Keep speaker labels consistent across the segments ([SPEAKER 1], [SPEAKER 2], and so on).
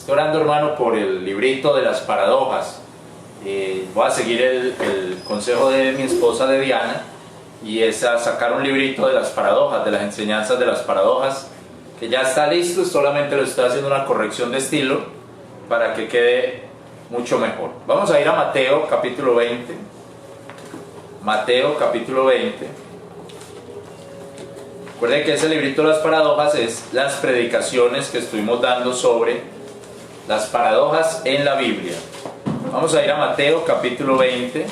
[SPEAKER 1] Estoy orando, hermano, por el librito de las paradojas. Voy a seguir el consejo de mi esposa, de Diana, y es a sacar un librito de las paradojas, de las enseñanzas de las paradojas, que ya está listo, solamente lo estoy haciendo una corrección de estilo para que quede mucho mejor. Vamos a ir a Mateo capítulo 20. Mateo capítulo 20. Recuerden que ese librito de las paradojas es las predicaciones que estuvimos dando sobre las paradojas en la Biblia. Vamos a ir a Mateo capítulo 20,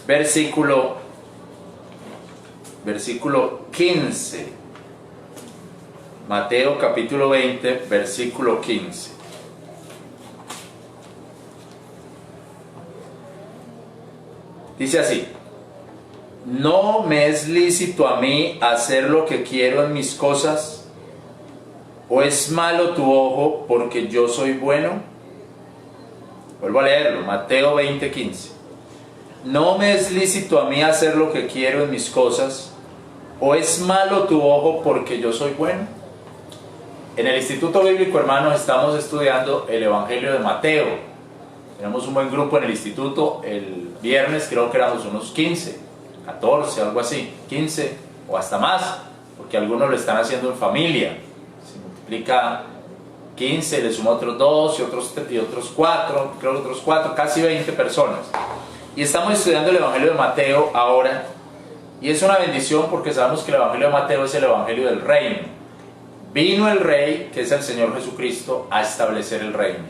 [SPEAKER 1] versículo 15. Mateo capítulo 20, versículo 15. Dice así: ¿no me es lícito a mí hacer lo que quiero en mis cosas? ¿O es malo tu ojo porque yo soy bueno? Vuelvo a leerlo, Mateo 20, 15. ¿No me es lícito a mí hacer lo que quiero en mis cosas? ¿O es malo tu ojo porque yo soy bueno? En el Instituto Bíblico, hermanos, estamos estudiando el Evangelio de Mateo. Tenemos un buen grupo en el instituto. El viernes creo que éramos unos 15, 14, algo así, 15 o hasta más, porque algunos lo están haciendo en familia. Se multiplica 15, le suma otros 2 y otros 4, creo que otros 4, casi 20 personas. Y estamos estudiando el Evangelio de Mateo ahora, y es una bendición porque sabemos que el Evangelio de Mateo es el Evangelio del reino. Vino el Rey, que es el Señor Jesucristo, a establecer el reino.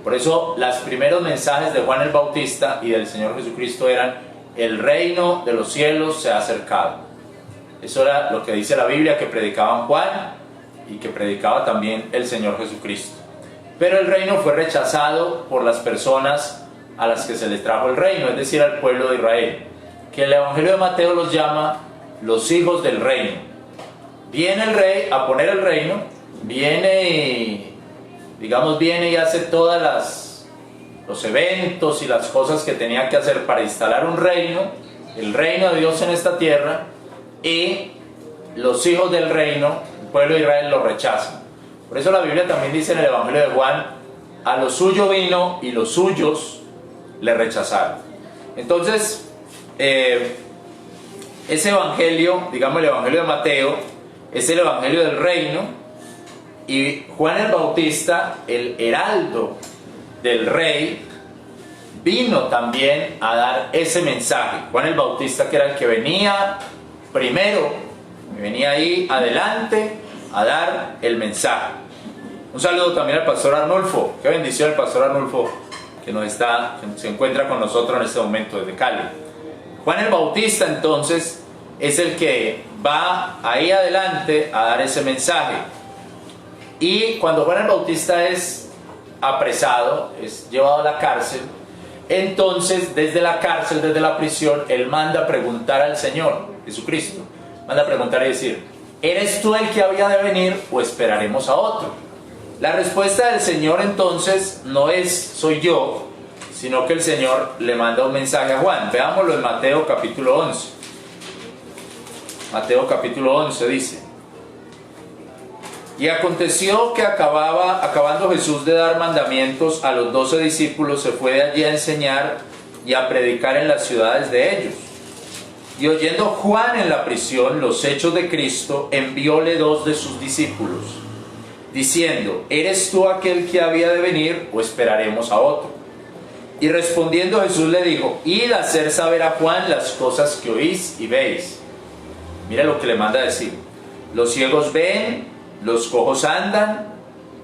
[SPEAKER 1] Por eso los primeros mensajes de Juan el Bautista y del Señor Jesucristo eran: el reino de los cielos se ha acercado. Eso era lo que dice la Biblia que predicaban Juan y que predicaba también el Señor Jesucristo. Pero el reino fue rechazado por las personas a las que se les trajo el reino, es decir, al pueblo de Israel, que el Evangelio de Mateo los llama los hijos del reino. Viene el rey a poner el reino, viene y hace todas los eventos y las cosas que tenía que hacer para instalar un reino, el reino de Dios en esta tierra, y los hijos del reino, el pueblo de Israel, lo rechazan. Por eso la Biblia también dice en el Evangelio de Juan: a lo suyo vino y los suyos le rechazaron. Entonces, ese evangelio, digamos el Evangelio de Mateo, es el Evangelio del reino, y Juan el Bautista, el heraldo del rey, vino también a dar ese mensaje. Juan el Bautista, que era el que venía primero, venía ahí adelante a dar el mensaje. Un saludo también al pastor Arnulfo. Qué bendición el pastor Arnulfo, que se encuentra con nosotros en este momento desde Cali. Juan el Bautista, entonces, es el que va ahí adelante a dar ese mensaje. Y cuando Juan el Bautista es apresado, es llevado a la cárcel, entonces desde la cárcel, desde la prisión, él manda a preguntar al Señor Jesucristo. Manda a preguntar y decir: ¿eres tú el que había de venir o esperaremos a otro? La respuesta del Señor entonces no es soy yo, sino que el Señor le manda un mensaje a Juan. Veámoslo en Mateo capítulo 11. Mateo capítulo 11 dice: y aconteció que acabando Jesús de dar mandamientos a los 12 discípulos, se fue de allí a enseñar y a predicar en las ciudades de ellos. Y oyendo Juan en la prisión los hechos de Cristo, envióle 2 de sus discípulos, diciendo: ¿eres tú aquel que había de venir o esperaremos a otro? Y respondiendo Jesús le dijo: id a hacer saber a Juan las cosas que oís y veis. Mira lo que le manda a decir: los ciegos ven, los cojos andan,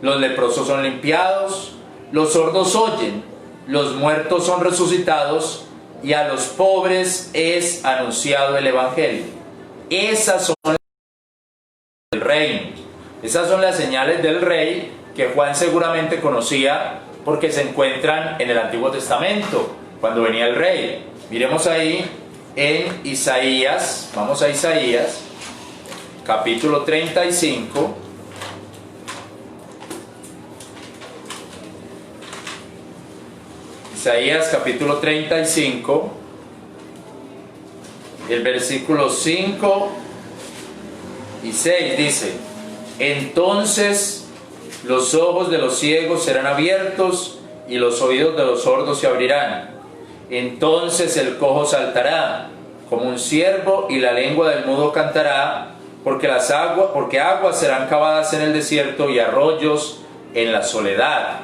[SPEAKER 1] los leprosos son limpiados, los sordos oyen, los muertos son resucitados, y a los pobres es anunciado el Evangelio. Esas son las señales del reino. Esas son las señales del rey que Juan seguramente conocía, porque se encuentran en el Antiguo Testamento, cuando venía el rey. Miremos ahí en Isaías, vamos a Isaías, capítulo 35. Isaías capítulo 35, el versículo 5 y 6 dice: entonces los ojos de los ciegos serán abiertos y los oídos de los sordos se abrirán. Entonces el cojo saltará como un ciervo y la lengua del mudo cantará, porque aguas serán cavadas en el desierto y arroyos en la soledad.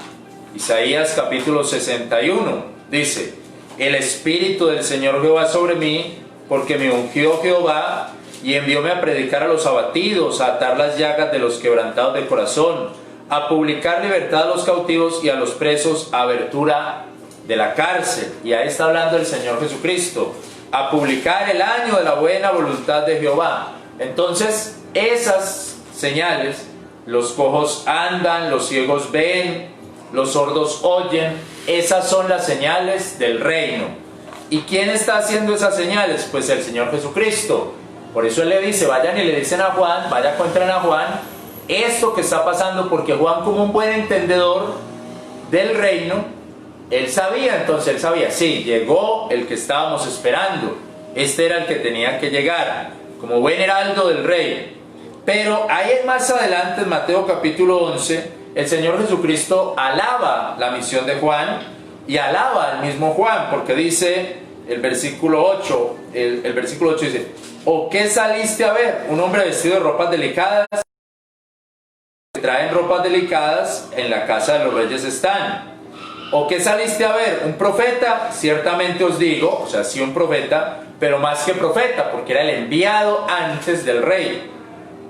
[SPEAKER 1] Isaías capítulo 61 dice: el Espíritu del Señor Jehová sobre mí, porque me ungió Jehová y envióme a predicar a los abatidos, a atar las llagas de los quebrantados de corazón, a publicar libertad a los cautivos y a los presos abertura de la cárcel. Y ahí está hablando el Señor Jesucristo. A publicar el año de la buena voluntad de Jehová. Entonces, esas señales, los cojos andan, los ciegos ven, los sordos oyen, esas son las señales del reino. ¿Y quién está haciendo esas señales? Pues el Señor Jesucristo. Por eso Él le dice, vayan y le dicen a Juan, cuenten a Juan esto que está pasando, porque Juan, como un buen entendedor del reino, él sabía, sí, llegó el que estábamos esperando. Este era el que tenía que llegar, como buen heraldo del rey. Pero ahí más adelante, en Mateo capítulo 11, el Señor Jesucristo alaba la misión de Juan y alaba al mismo Juan, porque dice el versículo 8, el versículo 8 dice: ¿o qué saliste a ver? Un hombre vestido de ropas delicadas. Traen ropas delicadas, en la casa de los reyes están. ¿O qué saliste a ver? ¿Un profeta? Ciertamente os digo, o sea, sí, un profeta, pero más que profeta, porque era el enviado antes del rey.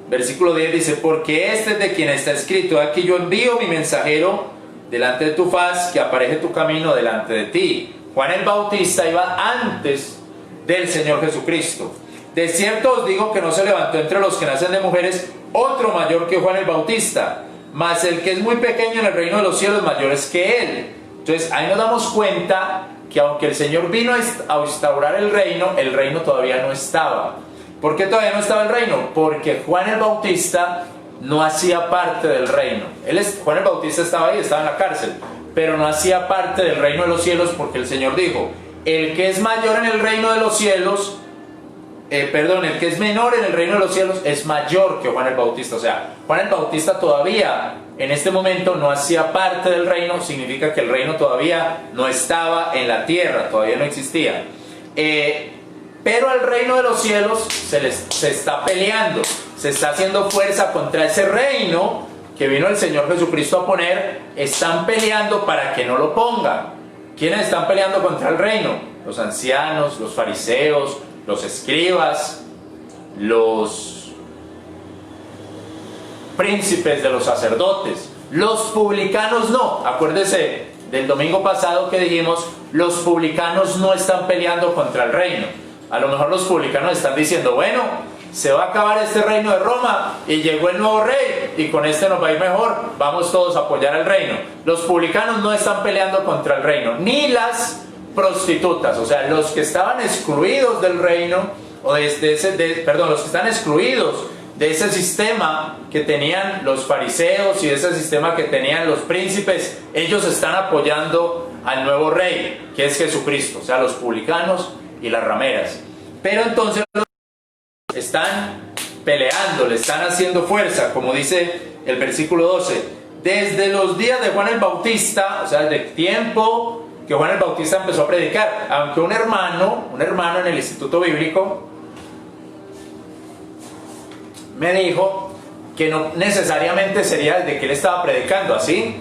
[SPEAKER 1] Versículo 10 dice: porque este es de quien está escrito: aquí yo envío mi mensajero delante de tu faz, que apareje tu camino delante de ti. Juan el Bautista iba antes del Señor Jesucristo. De cierto os digo que no se levantó entre los que nacen de mujeres otro mayor que Juan el Bautista, mas el que es muy pequeño en el reino de los cielos mayor es que él. Entonces ahí nos damos cuenta que aunque el Señor vino a instaurar el reino todavía no estaba. ¿Por qué todavía no estaba el reino? Porque Juan el Bautista no hacía parte del reino. Juan el Bautista estaba ahí, estaba en la cárcel, pero no hacía parte del reino de los cielos, porque el Señor dijo: el que es mayor en el reino de los cielos, el que es menor en el reino de los cielos es mayor que Juan el Bautista. O sea, Juan el Bautista todavía en este momento no hacía parte del reino, significa que el reino todavía no estaba en la tierra, todavía no existía. Pero al reino de los cielos se está peleando, se está haciendo fuerza contra ese reino que vino el Señor Jesucristo a poner. Están peleando para que no lo ponga. ¿Quiénes están peleando contra el reino? Los ancianos, los fariseos, los escribas, los príncipes de los sacerdotes. Los publicanos no. Acuérdese del domingo pasado que dijimos, los publicanos no están peleando contra el reino. A lo mejor los publicanos están diciendo: bueno, se va a acabar este reino de Roma y llegó el nuevo rey y con este nos va a ir mejor, vamos todos a apoyar al reino. Los publicanos no están peleando contra el reino, ni las prostitutas. O sea, los que estaban excluidos del reino, o los que están excluidos de ese sistema que tenían los fariseos y de ese sistema que tenían los príncipes, ellos están apoyando al nuevo rey, que es Jesucristo. O sea, los publicanos y las rameras. Pero entonces están peleando, le están haciendo fuerza, como dice el versículo 12: desde los días de Juan el Bautista, o sea, desde el tiempo que Juan el Bautista empezó a predicar. Aunque un hermano en el Instituto Bíblico me dijo que no necesariamente sería desde que él estaba predicando, así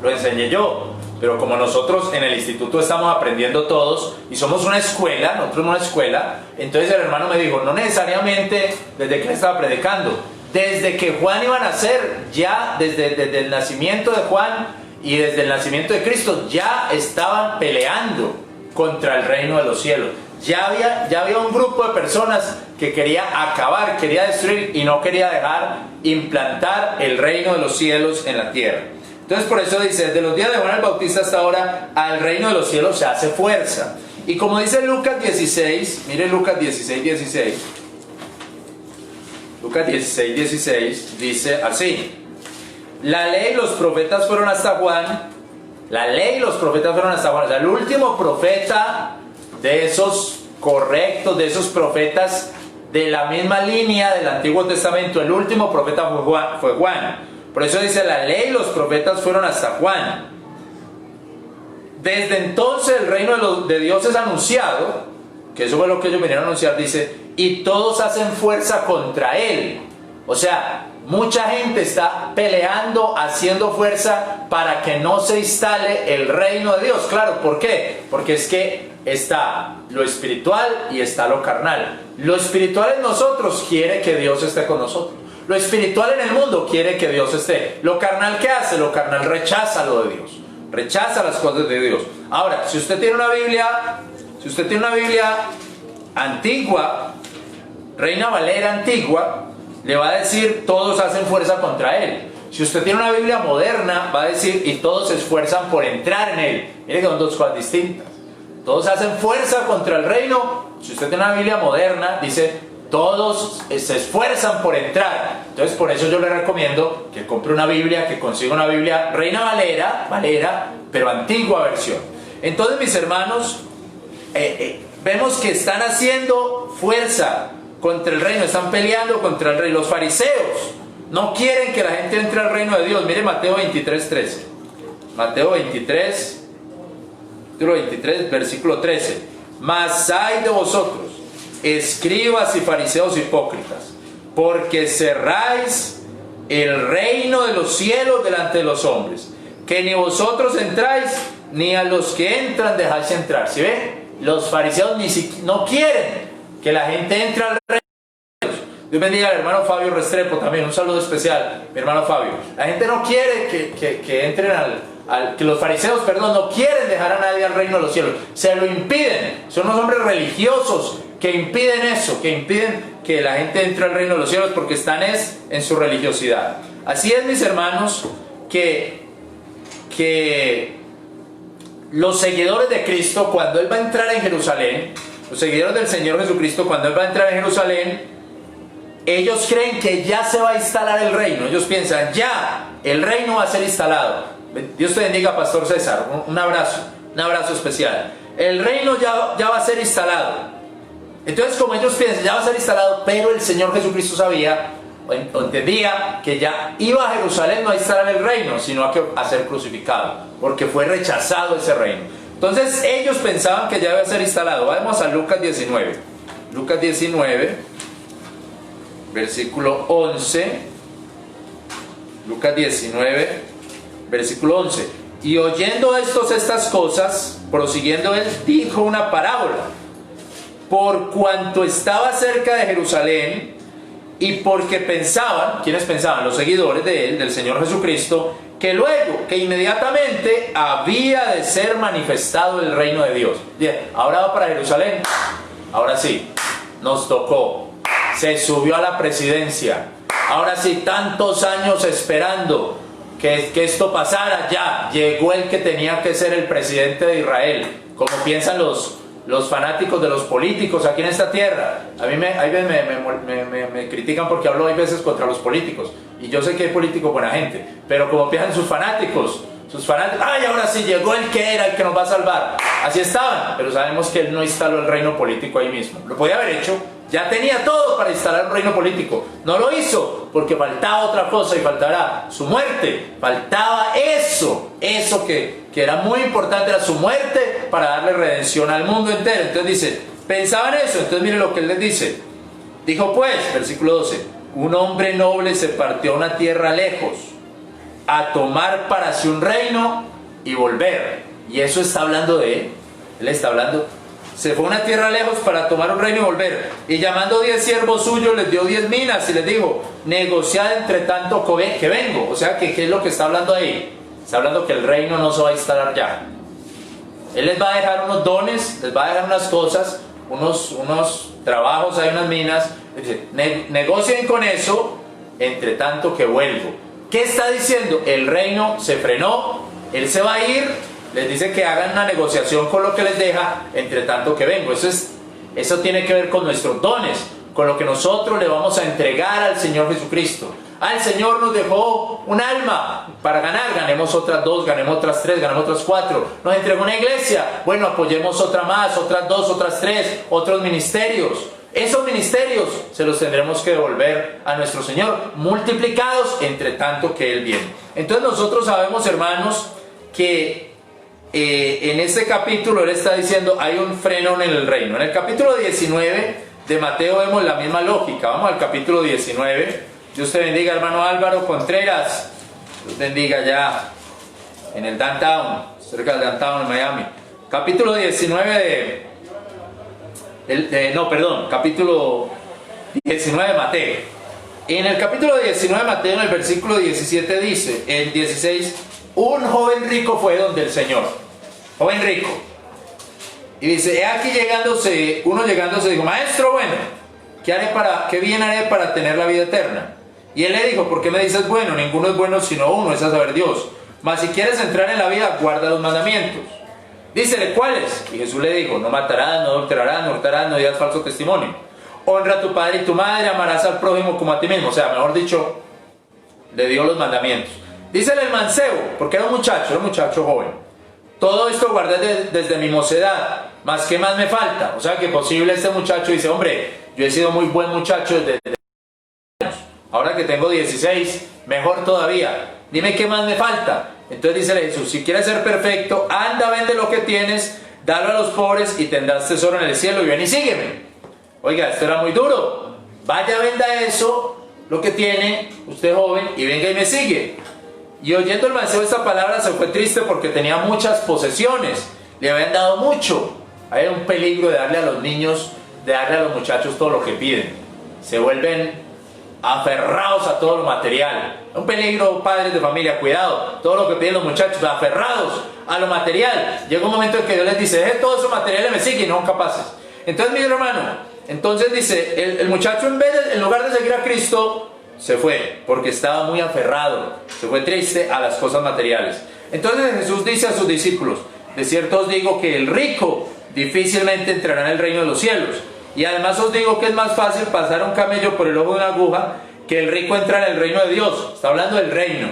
[SPEAKER 1] lo enseñé yo. Pero como nosotros en el instituto estamos aprendiendo todos y somos una escuela, entonces el hermano me dijo: no necesariamente desde que él estaba predicando, desde que Juan iba a nacer, ya desde el nacimiento de Juan y desde el nacimiento de Cristo, ya estaban peleando contra el reino de los cielos. Ya había un grupo de personas que quería acabar, quería destruir y no quería dejar implantar el reino de los cielos en la tierra. Entonces por eso dice: desde los días de Juan el Bautista hasta ahora, al reino de los cielos se hace fuerza. Y como dice Lucas 16, mire Lucas 16, Lucas 16, dice así: la ley y los profetas fueron hasta Juan. La ley y los profetas fueron hasta Juan. O sea, el último profeta de esos correctos, de esos profetas de la misma línea del Antiguo Testamento. El último profeta fue Juan. Por eso dice, la ley y los profetas fueron hasta Juan. Desde entonces el reino de Dios es anunciado, que eso fue lo que ellos vinieron a anunciar, dice, y todos hacen fuerza contra él. O sea, mucha gente está peleando, haciendo fuerza para que no se instale el reino de Dios. Claro, ¿por qué? Porque es que está lo espiritual y está lo carnal. Lo espiritual en nosotros quiere que Dios esté con nosotros. Lo espiritual en el mundo quiere que Dios esté. Lo carnal, ¿qué hace? Lo carnal rechaza lo de Dios. Rechaza las cosas de Dios. Ahora, si usted tiene una Biblia antigua, Reina Valera antigua, le va a decir, todos hacen fuerza contra él. Si usted tiene una Biblia moderna, va a decir, y todos se esfuerzan por entrar en él. Mire que son dos cosas distintas. Todos hacen fuerza contra el reino. Si usted tiene una Biblia moderna, dice, todos se esfuerzan por entrar. Entonces, por eso yo le recomiendo que compre una Biblia, que consiga una Biblia Reina Valera, pero antigua versión. Entonces, mis hermanos, vemos que están haciendo fuerza contra el reino, están peleando contra el reino. Los fariseos no quieren que la gente entre al reino de Dios. Mire Mateo 23:13. Mateo 23, versículo 13. Mas ay de vosotros, escribas y fariseos hipócritas, porque cerráis el reino de los cielos delante de los hombres, que ni vosotros entráis, ni a los que entran dejáis entrar. ¿Sí ve? Los fariseos no quieren que la gente entre al reino de Dios. Dios bendiga al hermano Fabio Restrepo también, un saludo especial, mi hermano Fabio. La gente no quiere que entren que los fariseos, no quieren dejar a nadie al reino de los cielos. Se lo impiden. Son unos hombres religiosos que impiden eso, que impiden que la gente entre al reino de los cielos porque están en su religiosidad. Así es, mis hermanos, que los seguidores de Cristo, cuando Él va a entrar en Jerusalén, los seguidores del Señor Jesucristo, cuando Él va a entrar en Jerusalén, ellos creen que ya se va a instalar el reino. Ellos piensan, ya, el reino va a ser instalado. Dios te bendiga, Pastor César, un abrazo especial. El reino ya va a ser instalado. Entonces, como ellos piensan, ya va a ser instalado, pero el Señor Jesucristo sabía, o entendía, que ya iba a Jerusalén no a instalar el reino, sino a ser crucificado, porque fue rechazado ese reino. Entonces, ellos pensaban que ya iba a ser instalado. Vamos a Lucas 19. Lucas 19, versículo 11. Lucas 19, versículo 11. Y oyendo estas cosas, prosiguiendo él, dijo una parábola. Por cuanto estaba cerca de Jerusalén, y porque pensaban, ¿quiénes pensaban? Los seguidores de él, del Señor Jesucristo, que inmediatamente había de ser manifestado el reino de Dios. Bien, ahora va para Jerusalén. Ahora sí, nos tocó. Se subió a la presidencia. Ahora sí, tantos años esperando que esto pasara, ya llegó el que tenía que ser el presidente de Israel, como piensan los fanáticos de los políticos aquí en esta tierra. A mí me critican porque hablo hay veces contra los políticos, y yo sé que hay políticos buena gente, pero como piensan sus fanáticos, ay, ahora sí llegó el que era el que nos va a salvar. Así estaban, pero sabemos que él no instaló el reino político ahí mismo. Lo podía haber hecho, ya tenía todo para instalar un reino político. No lo hizo porque faltaba otra cosa, y faltará su muerte. Faltaba eso que era muy importante, era su muerte para darle redención al mundo entero. Entonces dice, pensaban eso. Entonces mire lo que él les dice. Dijo pues, versículo 12, un hombre noble se partió a una tierra lejos a tomar para sí un reino y volver. Y eso está hablando de él. Él está hablando, se fue a una tierra lejos para tomar un reino y volver. Y llamando 10 siervos suyos, les dio 10 minas y les dijo, negociad entre tanto que vengo. O sea, ¿qué es lo que está hablando ahí? Está hablando que el reino no se va a instalar ya. Él les va a dejar unos dones, les va a dejar unas cosas, unos trabajos, hay unas minas. Dice, negocien con eso entre tanto que vuelvo. ¿Qué está diciendo? El reino se frenó, él se va a ir, les dice que hagan una negociación con lo que les deja, entre tanto que vengo. Eso tiene que ver con nuestros dones, con lo que nosotros le vamos a entregar al Señor Jesucristo. El Señor nos dejó un alma para ganar, ganemos otras 2, ganemos otras 3, ganemos otras 4. Nos entregó una iglesia, bueno, apoyemos otra más, otras 2, otras 3, otros ministerios. Esos ministerios se los tendremos que devolver a nuestro Señor, multiplicados entre tanto que Él viene. Entonces nosotros sabemos, hermanos, que en este capítulo Él está diciendo, hay un frenón en el reino. En el capítulo 19 de Mateo vemos la misma lógica. Vamos al capítulo 19. Dios te bendiga, hermano Álvaro Contreras. Dios bendiga ya en el downtown, cerca del downtown en Miami. Capítulo 19 capítulo 19 de Mateo. En el capítulo 19 de Mateo, en el versículo 17 dice, el 16, un joven rico fue donde el Señor, joven rico, y dice, he aquí uno llegándose dijo, maestro, bueno, ¿qué bien haré para tener la vida eterna? Y él le dijo, ¿por qué me dices bueno? Ninguno es bueno sino uno, es a saber, Dios. Mas si quieres entrar en la vida, guarda los mandamientos. Dícele, ¿cuáles? Y Jesús le dijo, no matarás, no adulterarás, no hurtarás, no dirás falso testimonio. Honra a tu padre y tu madre, amarás al prójimo como a ti mismo. O sea, mejor dicho, le dio los mandamientos. Dícele el mancebo, porque era un muchacho joven. Todo esto guardé desde mi mocedad, mas ¿qué más me falta? O sea, que posible este muchacho dice, hombre, yo he sido muy buen muchacho desde años. Ahora que tengo 16, mejor todavía. Dime qué más me falta. Entonces dice Jesús, si quieres ser perfecto, anda, vende lo que tienes, dalo a los pobres y tendrás tesoro en el cielo y ven y sígueme. Oiga, esto era muy duro. Vaya, venda eso, lo que tiene, usted joven, y venga y me sigue. Y oyendo el mancebo esta palabra se fue triste porque tenía muchas posesiones, le habían dado mucho. Hay un peligro de darle a los niños, de darle a los muchachos todo lo que piden. Se vuelven aferrados a todo lo material. Un peligro, padres de familia, cuidado, todo lo que piden los muchachos, aferrados a lo material. Llega un momento en que Dios les dice, deje todo eso material y me sigue, y no son capaces. Entonces, mi hermano, entonces dice, el muchacho en lugar de seguir a Cristo, se fue, porque estaba muy aferrado, se fue triste a las cosas materiales. Entonces Jesús dice a sus discípulos, de cierto os digo que el rico difícilmente entrará en el reino de los cielos. Y además os digo que es más fácil pasar un camello por el ojo de una aguja que el rico entra en el reino de Dios. Está hablando del reino.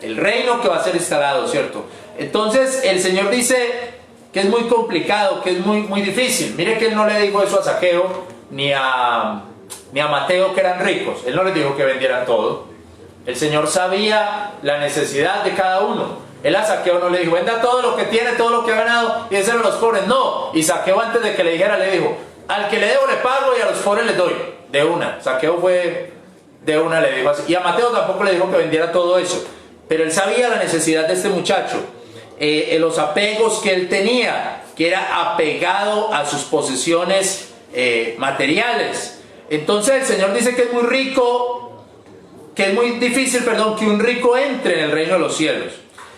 [SPEAKER 1] El reino que va a ser instalado, ¿cierto? Entonces el Señor dice que es muy complicado, que es muy difícil. Mire que Él no le dijo eso a Zaqueo ni a Mateo, que eran ricos. Él no les dijo que vendieran todo. El Señor sabía la necesidad de cada uno. Él a Zaqueo no le dijo, venda todo lo que tiene, todo lo que ha ganado y déselo a los pobres. No. Y Zaqueo, antes de que le dijera, le dijo, al que le debo le pago y a los pobres les doy. De una. Zaqueo fue de una, le dijo así. Y a Mateo tampoco le dijo que vendiera todo eso. Pero él sabía la necesidad de este muchacho. Los apegos que él tenía, que era apegado a sus posesiones materiales. Entonces el Señor dice que es muy rico, que es muy difícil, que un rico entre en el reino de los cielos.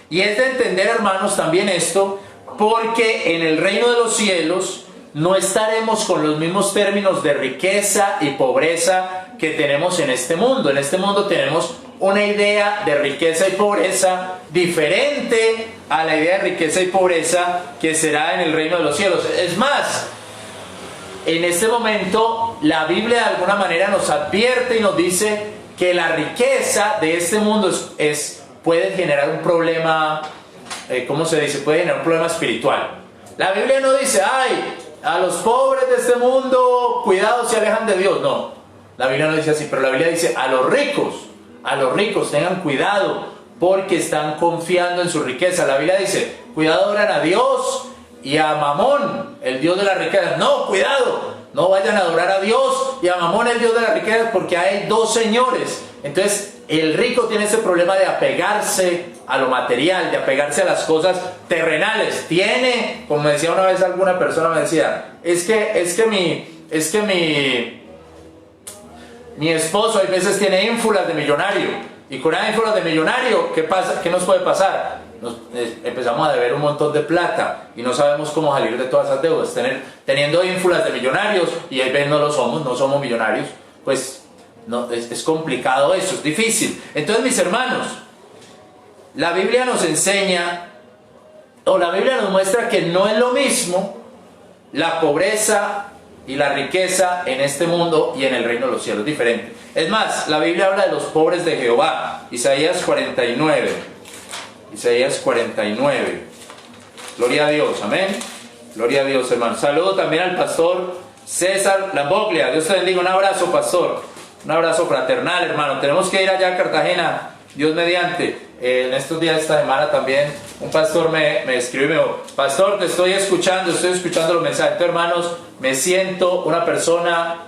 [SPEAKER 1] Y es de entender, hermanos, también esto, porque en el reino de los cielos no estaremos con los mismos términos de riqueza y pobreza que tenemos en este mundo. En este mundo tenemos una idea de riqueza y pobreza diferente a la idea de riqueza y pobreza que será en el reino de los cielos. Es más, en este momento la Biblia de alguna manera nos advierte y nos dice que la riqueza de este mundo puede generar un problema, puede generar un problema espiritual. La Biblia no dice, ay, a los pobres de este mundo, cuidado, se alejan de Dios. No, la Biblia no dice así, pero la Biblia dice, a los ricos tengan cuidado, porque están confiando en su riqueza. La Biblia dice, cuidado, oran a Dios y a Mamón, el Dios de la riqueza. No, cuidado, no vayan a adorar a Dios y a Mamón, el Dios de la riqueza, porque hay dos señores. Entonces, el rico tiene ese problema de apegarse a lo material, de apegarse a las cosas terrenales. Tiene, como me decía una vez alguna persona, me decía, es que mi esposo a veces tiene ínfulas de millonario, y con las ínfulas de millonario, ¿qué pasa? ¿Qué nos puede pasar? Empezamos a deber un montón de plata y no sabemos cómo salir de todas esas deudas. Teniendo ínfulas de millonarios, y ahí ven, no somos millonarios, pues no, es complicado eso, es difícil. Entonces, mis hermanos, la Biblia nos enseña, o la Biblia nos muestra que no es lo mismo la pobreza y la riqueza en este mundo y en el reino de los cielos, diferente. Es más, la Biblia habla de los pobres de Jehová. Isaías 49. Gloria a Dios, amén. Gloria a Dios, hermano. Saludo también al pastor César Lamboglia, Dios te bendiga, un abrazo, pastor, un abrazo fraternal, hermano. Tenemos que ir allá a Cartagena, Dios mediante. En estos días, esta semana también, un pastor me escribió y me dijo: pastor, te estoy escuchando los mensajes. Entonces, hermanos, me siento una persona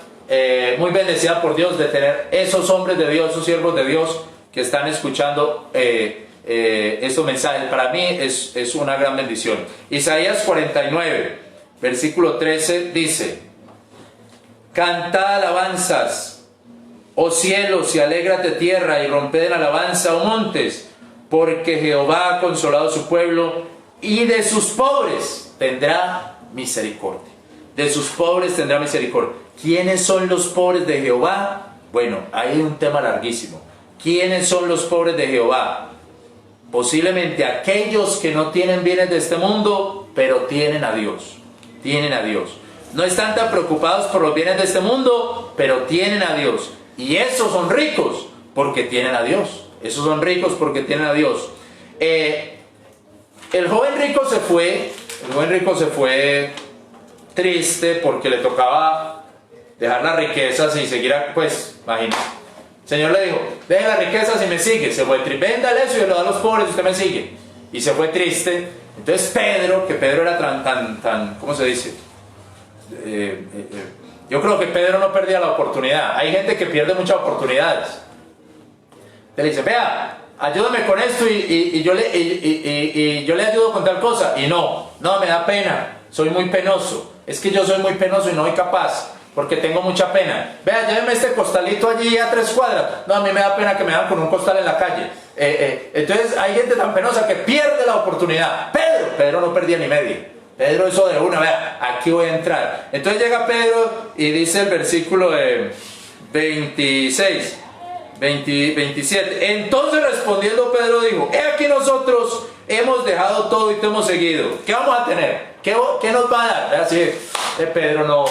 [SPEAKER 1] muy bendecida por Dios de tener esos hombres de Dios, esos siervos de Dios que están escuchando estos mensajes. Para mí es una gran bendición. Isaías 49, versículo 13 dice: cantad alabanzas, oh cielos, y alégrate tierra, y romped en alabanza, oh montes, porque Jehová ha consolado a su pueblo, y de sus pobres tendrá misericordia. De sus pobres tendrá misericordia. ¿Quiénes son los pobres de Jehová? Bueno, hay un tema larguísimo. ¿Quiénes son los pobres de Jehová? Posiblemente aquellos que no tienen bienes de este mundo, pero tienen a Dios. Tienen a Dios. No están tan preocupados por los bienes de este mundo, pero tienen a Dios. Y esos son ricos porque tienen a Dios. Esos son ricos porque tienen a Dios. El joven rico se fue triste porque le tocaba dejar las riquezas y seguir, pues, imagínate. El Señor le dijo: deje las riquezas y me sigue. Se fue triste: véndale eso y lo da a los pobres y usted me sigue. Y se fue triste. Entonces Pedro era tan ¿cómo se dice? Yo creo que Pedro no perdía la oportunidad. Hay gente que pierde muchas oportunidades. Le dice: vea, ayúdame con esto y yo le ayudo con tal cosa. Y no, me da pena, soy muy penoso. Es que yo soy muy penoso y no soy capaz, porque tengo mucha pena. Vea, lléveme este costalito allí a 3 cuadras. No, a mí me da pena que me hagan con un costal en la calle. Entonces hay gente tan penosa que pierde la oportunidad. Pedro no perdía ni media. Pedro, eso de una, vea, aquí voy a entrar. Entonces llega Pedro y dice el versículo 26, 27. Entonces respondiendo Pedro dijo: he aquí nosotros hemos dejado todo y te hemos seguido. ¿Qué vamos a tener? ¿Qué nos va a dar? Así, Pedro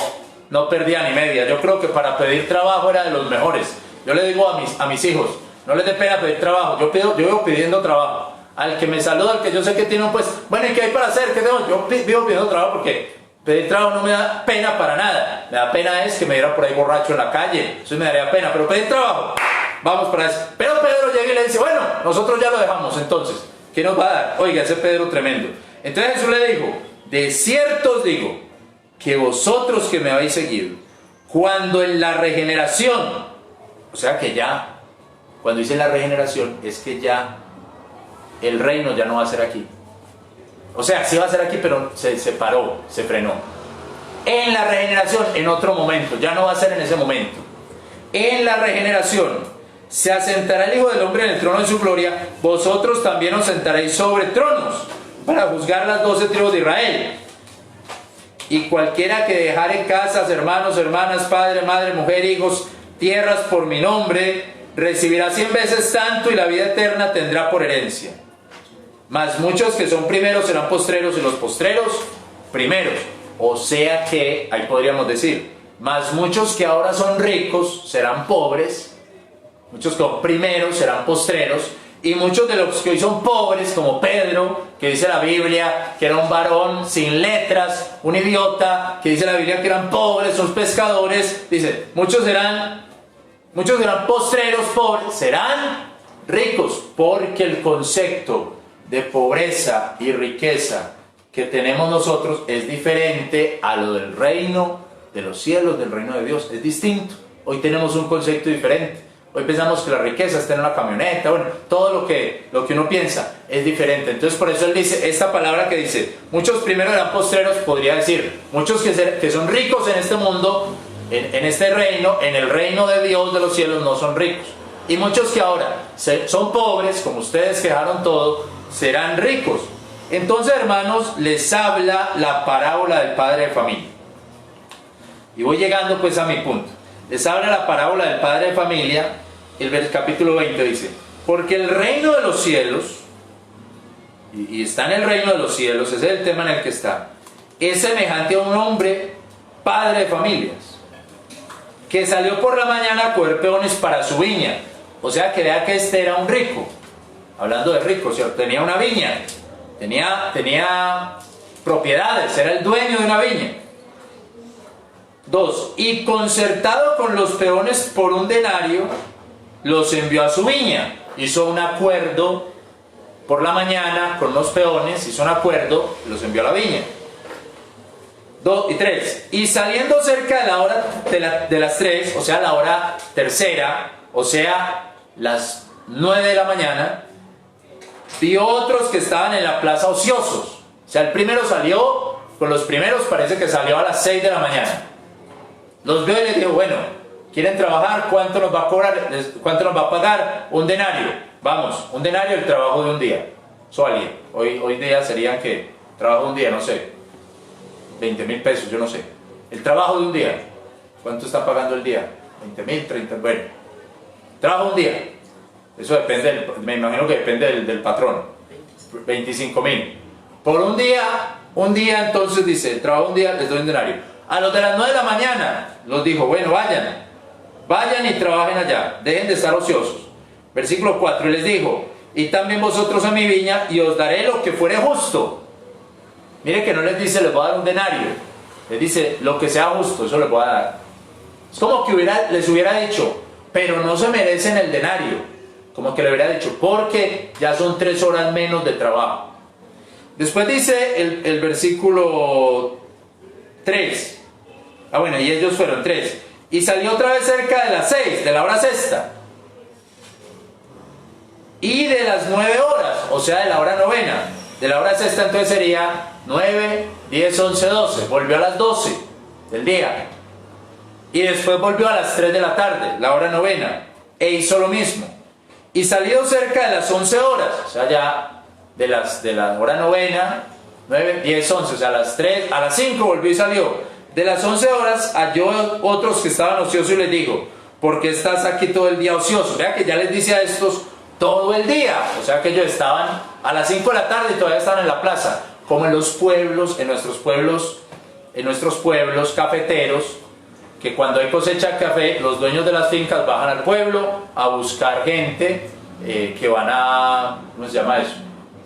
[SPEAKER 1] no perdía ni media. Yo creo que para pedir trabajo era de los mejores. Yo le digo a mis hijos: no les dé pena pedir trabajo. Yo vivo pidiendo trabajo. Al que me saluda, al que yo sé que tiene un pues, bueno, ¿y qué hay para hacer? ¿Qué tengo? Yo vivo pidiendo trabajo porque pedir trabajo no me da pena para nada. Me da pena es que me diera por ahí borracho en la calle. Eso me daría pena, pero pedir trabajo, vamos para eso. Pero Pedro llega y le dice: bueno, nosotros ya lo dejamos, entonces, ¿qué nos va a dar? Oiga, ese Pedro tremendo. Entonces Jesús le dijo: de cierto os digo, que vosotros que me habéis seguido, cuando en la regeneración, o sea que ya, cuando dice la regeneración, es que ya el reino ya no va a ser aquí. O sea, sí va a ser aquí, pero se paró, se frenó. En la regeneración, en otro momento, ya no va a ser en ese momento. En la regeneración se asentará el Hijo del Hombre en el trono de su gloria. Vosotros también os sentaréis sobre tronos para juzgar las 12 tribus de Israel. Y cualquiera que dejare casas, hermanos, hermanas, padre, madre, mujer, hijos, tierras por mi nombre, recibirá 100 veces tanto y la vida eterna tendrá por herencia. Mas muchos que son primeros serán postreros y los postreros primeros. O sea que, ahí podríamos decir, mas muchos que ahora son ricos serán pobres, muchos que son primeros serán postreros, y muchos de los que hoy son pobres, como Pedro, que dice la Biblia que era un varón sin letras, un idiota, que dice la Biblia que eran pobres, son pescadores, dice, muchos serán postreros, pobres, serán ricos, porque el concepto de pobreza y riqueza que tenemos nosotros es diferente a lo del reino de los cielos, del reino de Dios, es distinto. Hoy tenemos un concepto diferente. Hoy pensamos que la riqueza está en una camioneta, bueno, todo lo que uno piensa es diferente. Entonces por eso él dice, esta palabra que dice, muchos primeros eran postreros, podría decir, muchos que son ricos en este mundo, en este reino, en el reino de Dios de los cielos no son ricos. Y muchos que ahora son pobres, como ustedes que dejaron todo, serán ricos. Entonces, hermanos, les habla la parábola del padre de familia. Y voy llegando pues a mi punto. Les habla la parábola del padre de familia. El capítulo 20 dice, porque el reino de los cielos, y está en el reino de los cielos, ese es el tema en el que está, es semejante a un hombre, padre de familias, que salió por la mañana a coger peones para su viña. O sea que vea que este era un rico. Hablando de rico, ¿cierto? Tenía una viña, tenía propiedades, era el dueño de una viña. 2. Y concertado con los peones por un denario, los envió a su viña. Hizo un acuerdo por la mañana con los peones, hizo un acuerdo, los envió a la viña. 2 y 3. Y saliendo cerca de la hora de las 3, o sea, la hora tercera, o sea, las 9 de la mañana, vio otros que estaban en la plaza ociosos. O sea, el primero salió, con los primeros parece que salió a las 6 de la mañana. Los vio y les dijo, bueno, ¿quieren trabajar? ¿Cuánto nos va a cobrar? ¿Cuánto nos va a pagar? Un denario. Vamos, un denario el trabajo de un día. Eso alguien. Hoy día serían que trabajo de un día, no sé, 20.000 pesos, yo no sé. El trabajo de un día. ¿Cuánto está pagando el día? 20.000, 30, bueno. Trabajo un día. Eso depende, me imagino que depende del patrón. 25.000. Por un día entonces dice, trabajo un día, les doy un denario. A los de las 9 de la mañana los dijo, bueno, vayan y trabajen allá, dejen de estar ociosos. Versículo 4, y les dijo, y también vosotros a mi viña, y os daré lo que fuere justo. Mire que no les dice, les voy a dar un denario, les dice, lo que sea justo, eso les voy a dar. Es como que les hubiera dicho, pero no se merecen el denario, como que le hubiera dicho, porque ya son 3 horas menos de trabajo. Después dice el versículo 3, bueno, y ellos fueron 3, y salió otra vez cerca de las 6, de la hora sexta, y de las 9 horas, o sea, de la hora novena, de la hora sexta entonces sería 9, 10, 11, 12, volvió a las 12 del día, y después volvió a las 3 de la tarde, la hora novena, e hizo lo mismo, y salió cerca de las 11 horas, o sea, ya de la hora novena, 9, 10, 11, o sea, a las 3, a las 5 volvió y salió. De las 11 horas halló otros que estaban ociosos y les dijo, ¿por qué estás aquí todo el día ocioso? Vea que ya les dice a estos todo el día, o sea que ellos estaban a las 5 de la tarde y todavía estaban en la plaza, como en los pueblos, en nuestros pueblos cafeteros, que cuando hay cosecha de café, los dueños de las fincas bajan al pueblo a buscar gente que van a, ¿cómo se llama eso?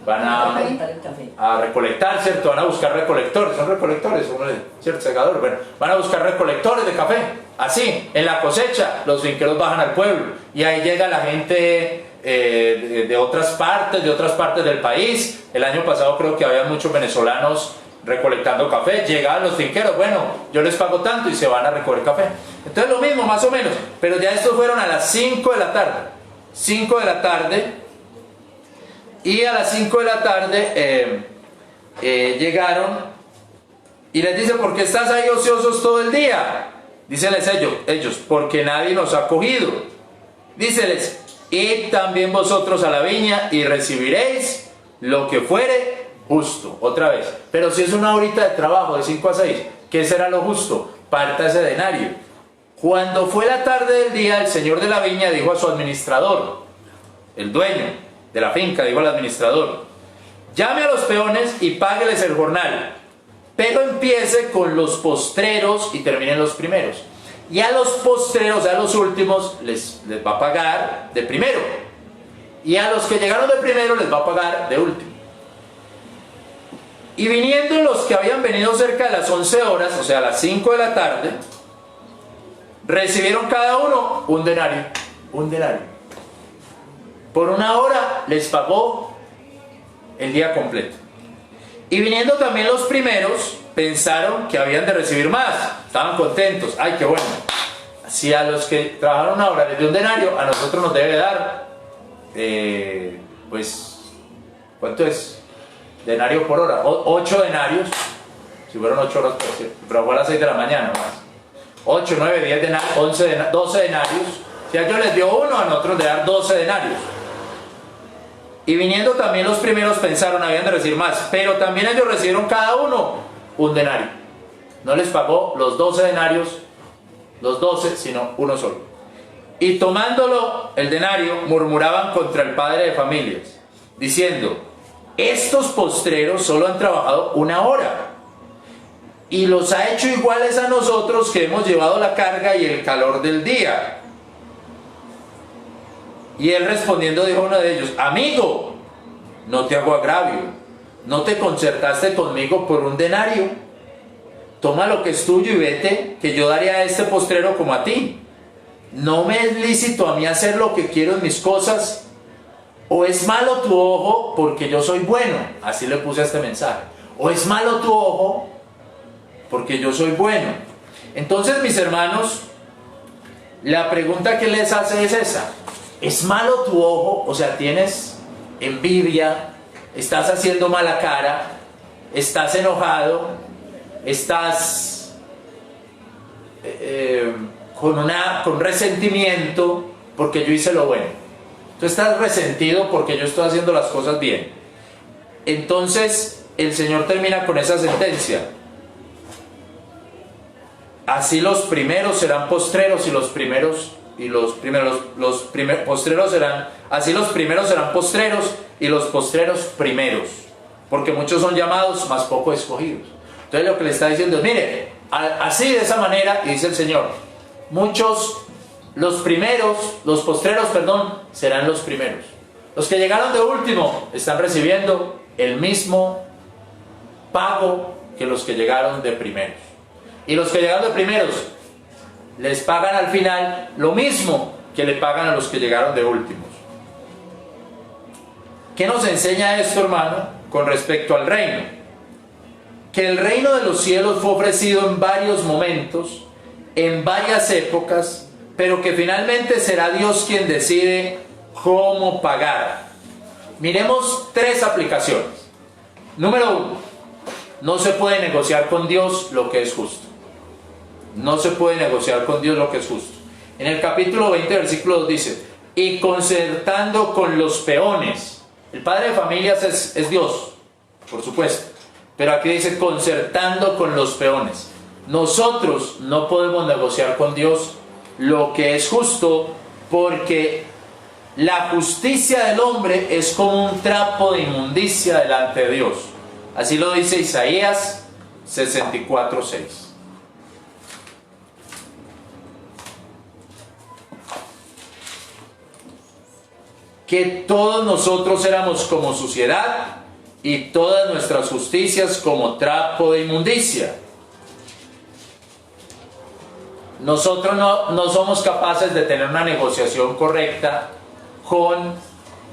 [SPEAKER 1] Van a recolectar, ¿cierto? Van a buscar recolectores, son recolectores, ¿cierto? Segador, bueno, van a buscar recolectores de café. Así, en la cosecha, los finqueros bajan al pueblo y ahí llega la gente de otras partes del país. El año pasado creo que había muchos venezolanos recolectando café, llegaban los finqueros, bueno, yo les pago tanto y se van a recoger café. Entonces lo mismo, más o menos, pero ya estos fueron a las 5 de la tarde. 5 de la tarde. Y a las 5 de la tarde llegaron y les dice, ¿por qué estás ahí ociosos todo el día? Díceles ellos, porque nadie nos ha cogido. Díceles, id también vosotros a la viña y recibiréis lo que fuere justo. Otra vez, pero si es una horita de trabajo de 5 a 6, ¿qué será lo justo? Parta ese denario. Cuando fue la tarde del día, el señor de la viña dijo a su administrador, el dueño de la finca, dijo al administrador, llame a los peones y págueles el jornal, pero empiece con los postreros y terminen los primeros. Y a los postreros, a los últimos, les va a pagar de primero. Y a los que llegaron de primero les va a pagar de último. Y viniendo los que habían venido cerca de las 11 horas, o sea, a las 5 de la tarde, recibieron cada uno un denario. Un denario. Por una hora les pagó el día completo. Y viniendo también los primeros, pensaron que habían de recibir más. Estaban contentos. ¡Ay, qué bueno! Si a los que trabajaron una hora les dio un denario, a nosotros nos debe dar, pues, ¿cuánto es? Denario por hora. 8 denarios. Si fueron 8 horas, pero fue a las 6 de la mañana más. 8, 9, 10 denarios, 12 denarios. Si a ellos les dio uno, a nosotros de dar 12 denarios. Y viniendo también los primeros pensaron, habían de recibir más, pero también ellos recibieron cada uno un denario. No les pagó los 12 denarios, los 12, sino uno solo. Y tomándolo, el denario, murmuraban contra el padre de familias, diciendo, estos postreros solo han trabajado una hora, y los ha hecho iguales a nosotros que hemos llevado la carga y el calor del día. Y él respondiendo dijo a uno de ellos, amigo, no te hago agravio, ¿no te concertaste conmigo por un denario? toma lo que es tuyo y vete, que yo daré a este postrero como a ti. ¿No me es lícito a mí hacer lo que quiero en mis cosas? ¿O es malo tu ojo porque yo soy bueno? Así le puse a este mensaje. ¿O es malo tu ojo porque yo soy bueno? Entonces, mis hermanos, la pregunta que les hace es esa. ¿Es malo tu ojo? O sea, tienes envidia, estás haciendo mala cara, estás enojado, estás con resentimiento porque yo hice lo bueno. Tú estás resentido porque yo estoy haciendo las cosas bien. Entonces el Señor termina con esa sentencia. Así los primeros serán postreros y postreros serán, así los primeros serán postreros y los postreros primeros, porque muchos son llamados, mas poco escogidos. Entonces lo que le está diciendo es, mire, así de esa manera, y dice el Señor, los postreros, serán los primeros. Los que llegaron de último están recibiendo el mismo pago que los que llegaron de primeros. Y los que llegaron de primeros les pagan al final lo mismo que le pagan a los que llegaron de últimos. ¿Qué nos enseña esto, hermano, con respecto al reino? Que el reino de los cielos fue ofrecido en varios momentos, en varias épocas, pero que finalmente será Dios quien decide cómo pagar. Miremos 3 aplicaciones. Número 1, no se puede negociar con Dios lo que es justo. No se puede negociar con Dios lo que es justo. En el capítulo 20, versículo 2 dice, y concertando con los peones. El padre de familias es Dios, por supuesto. Pero aquí dice concertando con los peones. Nosotros no podemos negociar con Dios lo que es justo, porque la justicia del hombre es como un trapo de inmundicia delante de Dios. Así lo dice Isaías 64:6. Que todos nosotros éramos como suciedad y todas nuestras justicias como trapo de inmundicia. Nosotros no somos capaces de tener una negociación correcta con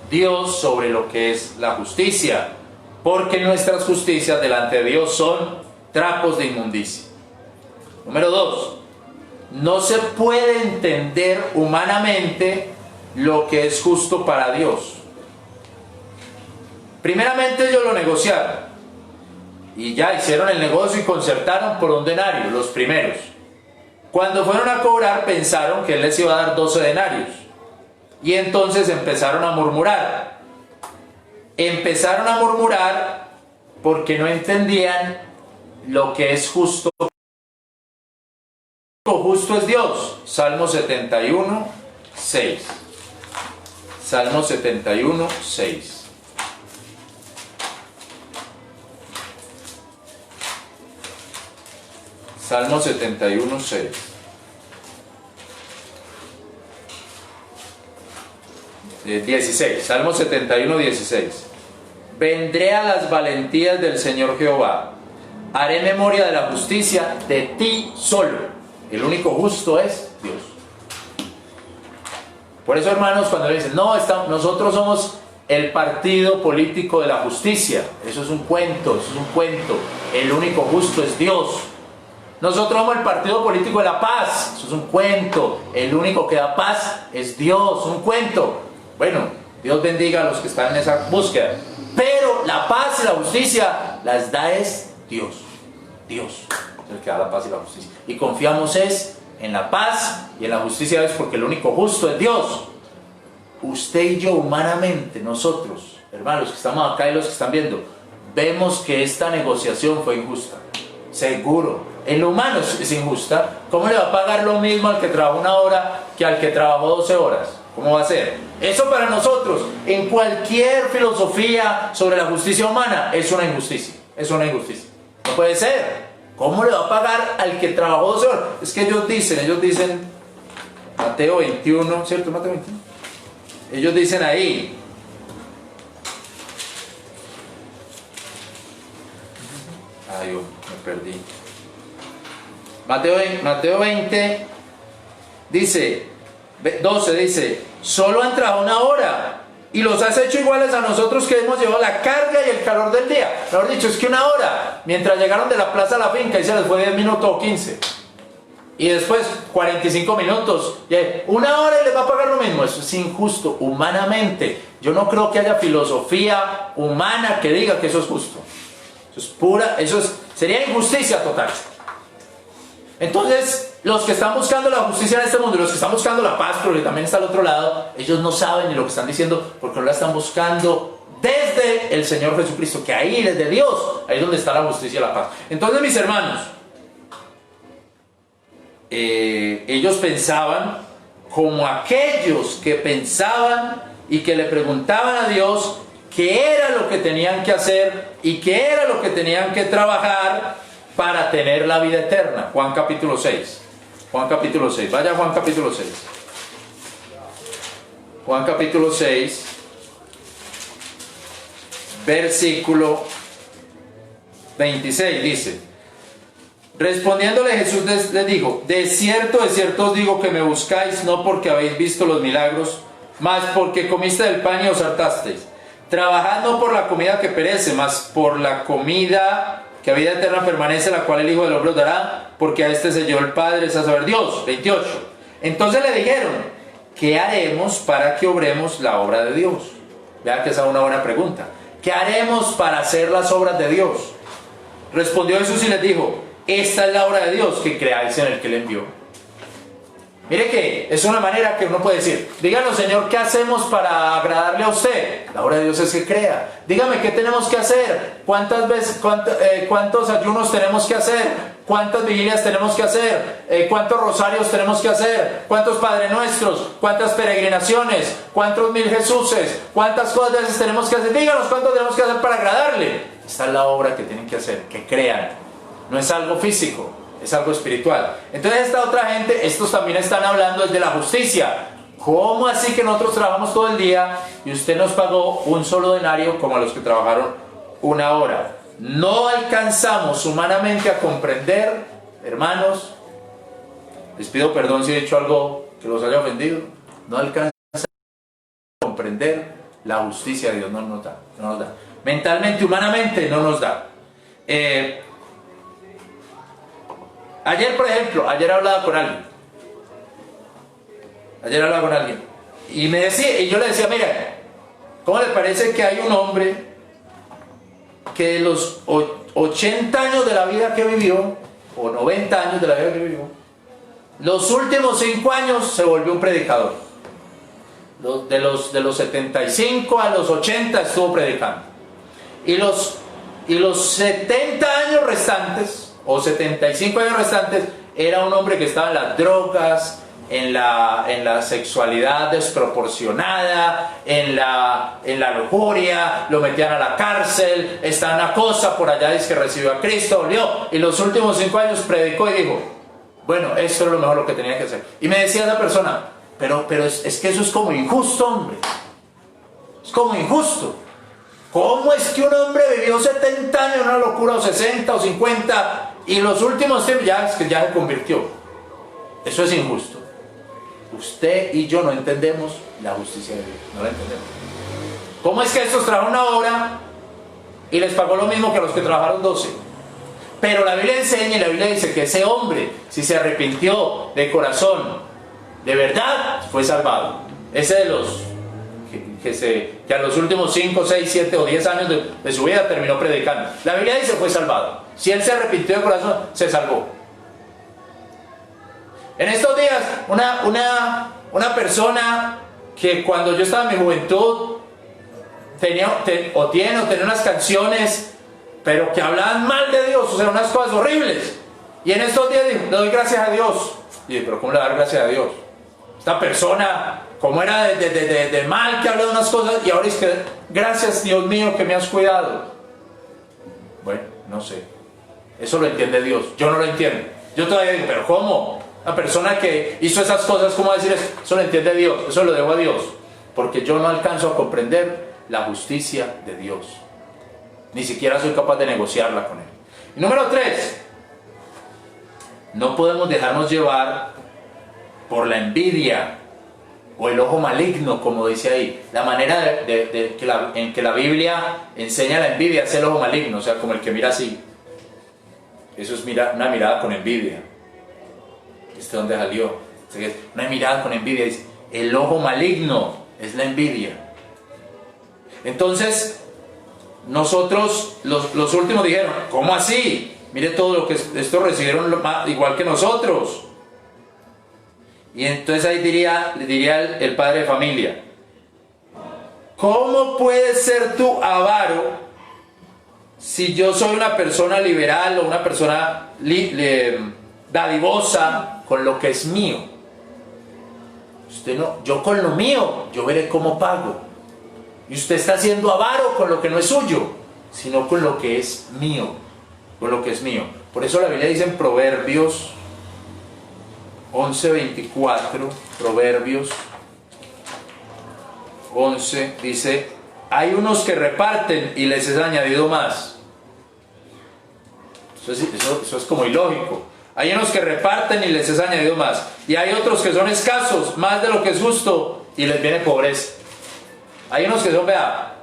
[SPEAKER 1] Dios sobre lo que es la justicia, porque nuestras justicias delante de Dios son trapos de inmundicia. Número 2, no se puede entender humanamente lo que es justo para Dios. Primeramente ellos lo negociaron y ya hicieron el negocio y concertaron por un denario, los primeros. Cuando fueron a cobrar pensaron que Él les iba a dar 12 denarios y entonces empezaron a murmurar. Empezaron a murmurar porque no entendían lo que es justo. Justo es Dios. Salmo 71:6. Salmo 71:6. Salmo 71:6. Salmo 71:16. Vendré a las valentías del Señor Jehová. Haré memoria de la justicia de ti solo. El único justo es Dios. Por eso, hermanos, cuando le dicen, no, nosotros somos el partido político de la justicia, eso es un cuento, el único justo es Dios. Nosotros somos el partido político de la paz, eso es un cuento, el único que da paz es Dios, un cuento. Bueno, Dios bendiga a los que están en esa búsqueda, pero la paz y la justicia las da es Dios. Dios es el que da la paz y la justicia, y confiamos en la paz y en la justicia, es porque el único justo es Dios. Usted y yo humanamente, nosotros, hermanos que estamos acá y los que están viendo, vemos que esta negociación fue injusta, seguro. En lo humano es injusta. ¿Cómo le va a pagar lo mismo al que trabajó 1 hora que al que trabajó 12 horas? ¿Cómo va a ser? Eso para nosotros, en cualquier filosofía sobre la justicia humana, es una injusticia. Es una injusticia. No puede ser. ¿Cómo le va a pagar al que trabajó 12 horas? Es que ellos dicen, Mateo 21, ¿cierto? Mateo 21. Ellos dicen ahí, ay, me perdí. Mateo 20 dice, 12 dice, solo han trabajado una hora y los has hecho iguales a nosotros que hemos llevado la carga y el calor del día. Mejor dicho, es que una hora, mientras llegaron de la plaza a la finca y se les fue 10 minutos o 15. Y después 45 minutos, una hora y les va a pagar lo mismo. Eso es injusto, humanamente. Yo no creo que haya filosofía humana que diga que eso es justo. Sería injusticia total. Entonces, los que están buscando la justicia en este mundo y los que están buscando la paz, porque también está al otro lado, ellos no saben ni lo que están diciendo porque no la están buscando desde el Señor Jesucristo, que ahí, desde Dios, ahí es donde está la justicia y la paz. Entonces, mis hermanos, ellos pensaban como aquellos que pensaban y que le preguntaban a Dios qué era lo que tenían que hacer y qué era lo que tenían que trabajar para tener la vida eterna. Juan capítulo 6. Juan capítulo 6. Vaya a Juan capítulo 6. Juan capítulo 6. Versículo 26 dice: respondiéndole Jesús les dijo, de cierto os digo que me buscáis no porque habéis visto los milagros, mas porque comiste del pan y os hartasteis. Trabajad no por la comida que perece, mas por la comida que a vida eterna permanece, la cual el Hijo del Hombre os dará, porque a este selló el Padre, es a saber Dios. 28. Entonces le dijeron, ¿qué haremos para que obremos la obra de Dios? Vean que esa es una buena pregunta. ¿Qué haremos para hacer las obras de Dios? Respondió Jesús y les dijo, esta es la obra de Dios, que creáis en el que le envió. Mire que es una manera que uno puede decir, díganos Señor, ¿qué hacemos para agradarle a usted? La obra de Dios es que crea. Dígame, ¿qué tenemos que hacer? ¿Cuántos ayunos tenemos que hacer? ¿Cuántas vigilias tenemos que hacer? ¿Cuántos rosarios tenemos que hacer? ¿Cuántos Padre Nuestros? ¿Cuántas peregrinaciones? ¿Cuántos 1000 Jesuses? ¿Cuántas cosas veces tenemos que hacer? Díganos cuánto tenemos que hacer para agradarle. Esta es la obra que tienen que hacer, que crean. No es algo físico, es algo espiritual. Entonces esta otra gente, estos también están hablando de la justicia. ¿Cómo así que nosotros trabajamos todo el día y usted nos pagó un solo denario como a los que trabajaron una hora? No alcanzamos humanamente a comprender, hermanos, les pido perdón si he dicho algo que los haya ofendido, no alcanzamos a comprender la justicia de Dios, no nos da. Mentalmente, humanamente no nos da. Ayer, por ejemplo, hablaba con alguien y me decía, y yo le decía, mira, ¿cómo le parece que hay un hombre que de los 80 años de la vida que vivió, o 90 años de la vida que vivió, los últimos 5 años se volvió un predicador? De los 75 a los 80 estuvo predicando. Y los 70 años restantes, o 75 años restantes, era un hombre que estaba en las drogas, en la sexualidad desproporcionada, en la lujuria, lo metían a la cárcel, está en una cosa, por allá dice que recibió a Cristo, volvió, y los últimos 5 años predicó y dijo, bueno, esto es lo mejor lo que tenía que hacer. Y me decía esa persona, pero es que eso es como injusto, hombre, es como injusto. ¿Cómo es que un hombre vivió 70 años en una locura, o 60 o 50, y los últimos tiempos ya se convirtió? Eso es injusto. Usted y yo no entendemos la justicia de Dios, no la entendemos. ¿Cómo es que estos trabajaron una hora y les pagó lo mismo que a los que trabajaron 12? Pero la Biblia enseña y la Biblia dice que ese hombre, si se arrepintió de corazón, de verdad, fue salvado. Ese de los que a los últimos 5, 6, 7 o 10 años de su vida terminó predicando. La Biblia dice fue salvado. Si él se arrepintió de corazón, se salvó. En estos días, una persona que cuando yo estaba en mi juventud tenía unas canciones, pero que hablaban mal de Dios, o sea, unas cosas horribles. Y en estos días dijo, le doy gracias a Dios. Y dije, pero ¿cómo le dar gracias a Dios? Esta persona, como era de mal, que hablaba unas cosas, y ahora es que, gracias Dios mío que me has cuidado. Bueno, no sé. Eso lo entiende Dios. Yo no lo entiendo. Yo todavía digo, pero ¿cómo? Una persona que hizo esas cosas, ¿cómo decir eso? Eso lo entiende Dios. Eso lo dejo a Dios. Porque yo no alcanzo a comprender la justicia de Dios. Ni siquiera soy capaz de negociarla con Él. Y número 3. no podemos dejarnos llevar por la envidia o el ojo maligno, como dice ahí. La manera en que la Biblia enseña la envidia es el ojo maligno, o sea, como el que mira así. Eso es una mirada con envidia. ¿Este dónde salió? Una mirada con envidia. Dice, el ojo maligno es la envidia. Entonces, nosotros, los últimos dijeron, ¿cómo así? Mire todo lo que estos recibieron igual que nosotros. Y entonces ahí diría el padre de familia, ¿cómo puedes ser tú avaro si yo soy una persona liberal o una persona dadivosa con lo que es mío? Usted no, yo con lo mío, yo veré cómo pago. Y usted está siendo avaro con lo que no es suyo, sino con lo que es mío, con lo que es mío. Por eso la Biblia dice en Proverbios 11:24, Proverbios 11, dice, hay unos que reparten y les es añadido más. Eso es como ilógico. Hay unos que reparten y les es añadido más. Y hay otros que son escasos, más de lo que es justo, y les viene pobreza. Hay unos que son, vea,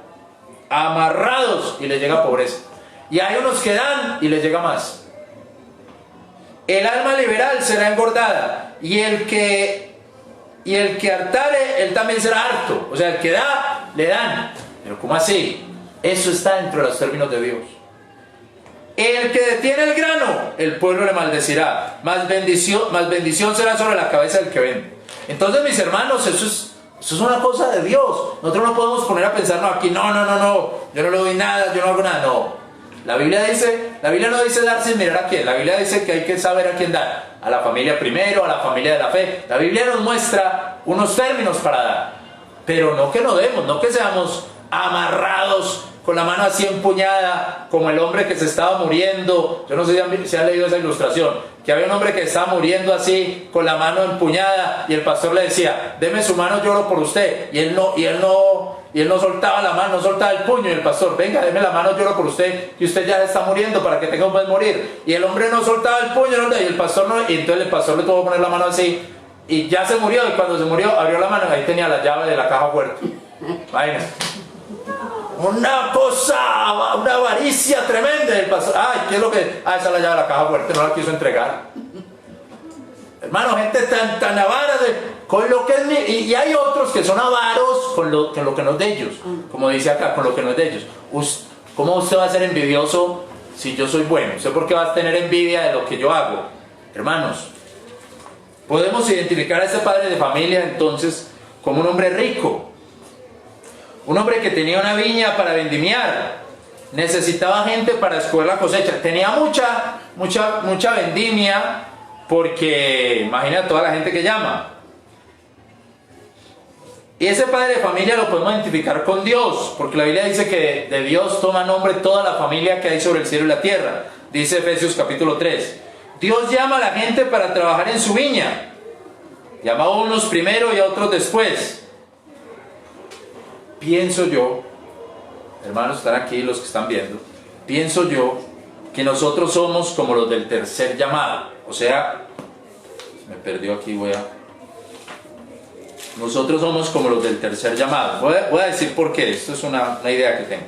[SPEAKER 1] amarrados y les llega pobreza. Y hay unos que dan y les llega más. El alma liberal será engordada, y el que hartare, él también será harto. O sea, el que da, le dan. Pero ¿cómo así? Eso está dentro de los términos de Dios. El que detiene el grano, el pueblo le maldecirá. Más bendición será sobre la cabeza del que vende. Entonces, mis hermanos, eso es una cosa de Dios. Nosotros no podemos poner a pensar, no, aquí, no, yo no le doy nada, yo no hago nada, no. La Biblia no dice dar sin mirar a quién. La Biblia dice que hay que saber a quién dar. A la familia primero, a la familia de la fe. La Biblia nos muestra unos términos para dar. Pero no que no demos, no que seamos amarrados con la mano así empuñada, como el hombre que se estaba muriendo. Yo no sé si han leído esa ilustración, que había un hombre que estaba muriendo así, con la mano empuñada, y el pastor le decía, deme su mano, yo oro por usted. Y él no soltaba la mano, no soltaba el puño, y el pastor, venga, deme la mano, yo oro por usted, y usted ya está muriendo para que tenga un buen morir. Y el hombre no soltaba el puño, y el pastor no, y entonces el pastor le tuvo que poner la mano así, y ya se murió, y cuando se murió, abrió la mano, y ahí tenía la llave de la caja fuerte. Imagínense. Una cosa, una avaricia tremenda. El pastor, ay, ¿qué es lo que? Ah, esa es la llave de la caja fuerte, no la quiso entregar. Hermano, gente tan avara con lo que es mío. Y hay otros que son avaros con lo que no es de ellos. Como dice acá, con lo que no es de ellos. ¿Cómo usted va a ser envidioso si yo soy bueno? ¿Usted por qué va a tener envidia de lo que yo hago? Hermanos, podemos identificar a este padre de familia entonces como un hombre rico. Un hombre que tenía una viña para vendimiar, necesitaba gente para escoger la cosecha, tenía mucha vendimia, porque imagina toda la gente que llama. Y ese padre de familia lo podemos identificar con Dios, porque la Biblia dice que de Dios toma nombre toda la familia que hay sobre el cielo y la tierra. Dice Efesios capítulo 3. Dios llama a la gente para trabajar en su viña. Llama a unos primero y a otros después. Pienso yo, hermanos, están aquí los que están viendo, pienso yo que nosotros somos como los del tercer llamado. O sea, me perdió aquí, nosotros somos como los del tercer llamado. Voy a decir por qué, esto es una idea que tengo.